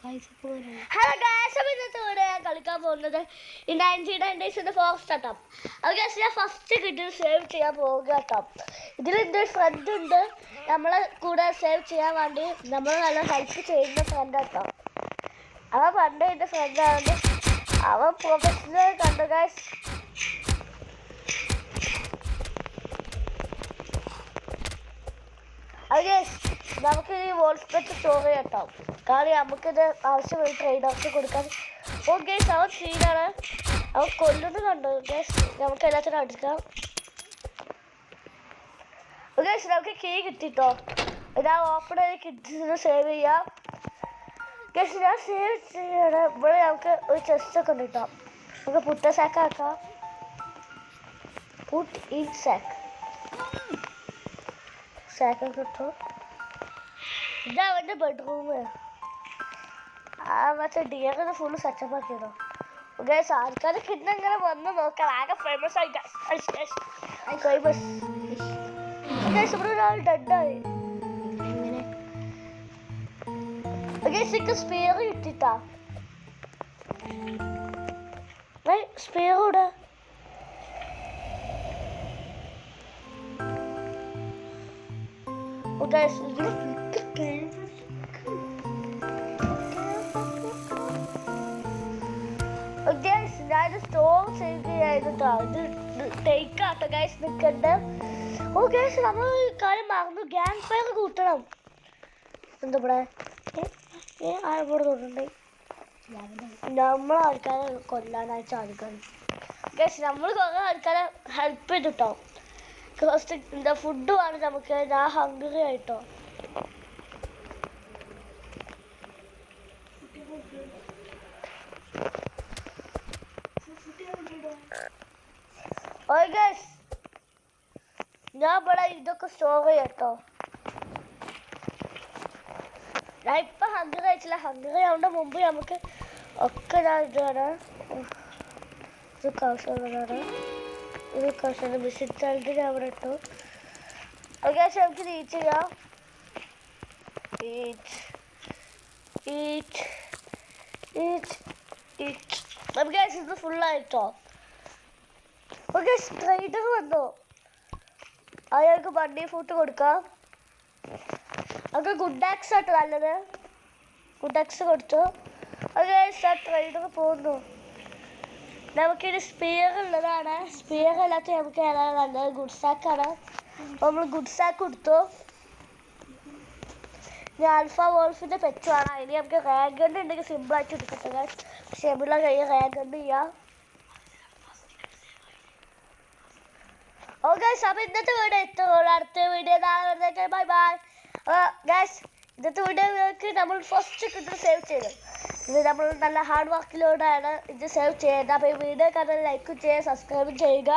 Hello guys, അപ്പോൾ ഇന്നത്തെ video ഞാൻ കളിക്കാൻ പോകുന്നത് ഈ 99 ഡേയ്സിൻ്റെ ഫോറസ്റ്റ് ആട്ടോ. അത് ഗൈസ് ഞാൻ ഫസ്റ്റ് കിട്ടിയത് സേവ് ചെയ്യാൻ പോകുക കേട്ടോ. ഇതിലെൻ്റെ ഫ്രണ്ട് ഉണ്ട്, നമ്മളെ കൂടെ സേവ് ചെയ്യാൻ വേണ്ടി നമ്മൾ നല്ല ഹെൽപ്പ് ചെയ്യുന്ന ഫ്രണ്ട് കേട്ടോ. അവൻ പണ്ട് എൻ്റെ ഫ്രണ്ടാണ്, അവൻ പ്രൊഫഷണൽ കണ്ടു ഗൈസ്. അത് ഗൈസ് നമുക്ക് ഈ വോൾസ്പെറ്റ് സ്റ്റോർ കേട്ടോ, കാരണം നമുക്കിത് ആവശ്യമായി ട്രേഡേഴ്സ് കൊടുക്കാൻ. ഓ ഗൈസ് അവൻ സീനാണ്, അവൻ കൊല്ലുന്നത് കണ്ടു ഗൈസ്. നമുക്ക് എല്ലാത്തിനും അടുക്കാം. ഗൈസ് നമുക്ക് കീ കിട്ടിട്ടോ, ഞാൻ ഓപ്പൺ ചെയ്ത് കിഡ്സിന് സേവ് ചെയ്യാം. ഗൈസ് ഞാൻ സേവ് ചെയ്യണം. ഇവിടെ നമുക്ക് ഒരു ചെസ്റ്റൊക്കെ ഉണ്ട് കേട്ടോ, നമുക്ക് പുട്ട സാക്ക് ആക്കാം. പുട്ട് ഇൻ സാക്ക് സാക്കൊക്കെ കിട്ടും. ഇതാ അവൻ്റെ ബെഡ്റൂം. ആ മറ്റേ ഡിയറിന് ഫുള്ള് സെറ്റപ്പ് ആക്കിയതോ. ഗൈസ് ആൾക്കാരൊക്കെ ഇന്നിങ്ങനെ വന്ന് നോക്കാം, ആകെ ഫേമസ് ആയി ഫേമസ്. ഗൈസ് ഇവിടെ ഒരാൾ ഡെഡായി. ഗൈസ് എനിക്ക് സ്പെയർ കിട്ടിട്ടാ. സ്പെയർ ഇവിടെ ഞാൻ സ്റ്റോർ ചെയ്തിട്ടോ. ഇത് ടേക്കാട്ടോ ഗൈസ് നിൽക്കണ്ട. ഓ ഗൈസ് നമ്മൾ കാര്യം മറന്നു, ഗ്യാങ് ഫയർ കൂട്ടണം. എന്താ ഇവിടെ ആരോട് തോന്നുന്നുണ്ട് നമ്മൾ ആൾക്കാരെ കൊല്ലാനായി സാധിക്കണം ഗൈസ്. നമ്മൾ കുറേ ആൾക്കാരെ ഹെൽപ്പ് ചെയ്തിട്ടോ. എന്താ ഫുഡ് വേണം നമുക്ക്, ഞാൻ ഹംഗ്രി ആയിട്ടോ. ഗൈസ് ഞാൻ ഇവിടെ ഇതൊക്കെ സ്റ്റോർ ചെയ്യട്ടോ. ഞാൻ ഇപ്പൊ ഹംഗ്രി കഴിച്ചില്ല, ഹംഗ്രി ആവേണ്ട മുമ്പ് നമുക്ക് ഒക്കെ ഞാൻ ഇതാണ് ഇതൊക്കെ ആവശ്യമുള്ളതാണ്. ഇതൊക്കെ ആവശ്യമുള്ള വിസിറ്റ് ഞാൻ അവിടെ ഇട്ടു. ഓക്കെ നമുക്ക് റീച്ച് ചെയ്യാം. നമുക്ക് ഇത് ഫുള്ളായിട്ടോ. ഓക്കെ ട്രൈഡർ വന്നോ, അയാൾക്ക് ബണ്ണി ഫുഡ് കൊടുക്കാം. നമുക്ക് ഗുഡ് ആക്സ് ആട്ടോ നല്ലത്, ഗുഡ് ആക്സ് കൊടുത്തു. ഓക്കെ ട്രൈഡർ പോകുന്നു. നമുക്കിത് സ്പിയർ ഉള്ളതാണ്, സ്പിയർ അല്ലാത്ത നമുക്ക് ഏതാണ് നല്ലത്? ഗുഡ് സാക്കാണ്. നമ്മൾ ഗുഡ് സാക്ക് കൊടുത്തു. ഇനി ആൽഫ വോൾഫിൻ്റെ പെറ്റുമാണ്, അതിന് നമുക്ക് റേഗണ്ട് ഉണ്ടെങ്കിൽ സിമ്പിളായിട്ട് എടുക്കട്ടെ. ഷെബിള കയ്യിൽ റേഗണ്ട് ചെയ്യാം. ഓ ഗൈസ് അപ്പോൾ ഇന്നത്തെ വീഡിയോ എത്തുള്ളൂ. അടുത്ത വീഡിയോ നാളെ. Bye bye guys. ഇന്നത്തെ വീഡിയോ നമ്മൾ ഫസ്റ്റ് കിട്ടുന്ന സേവ് ചെയ്തു. ഇത് നമ്മൾ നല്ല ഹാർഡ് വർക്കിലൂടെയാണ് ഇത് സേവ് ചെയ്യുന്നത്. അപ്പോൾ ഈ വീഡിയോ കണ്ടാൽ ലൈക്ക് ചെയ്യുക, സബ്സ്ക്രൈബ് ചെയ്യുക.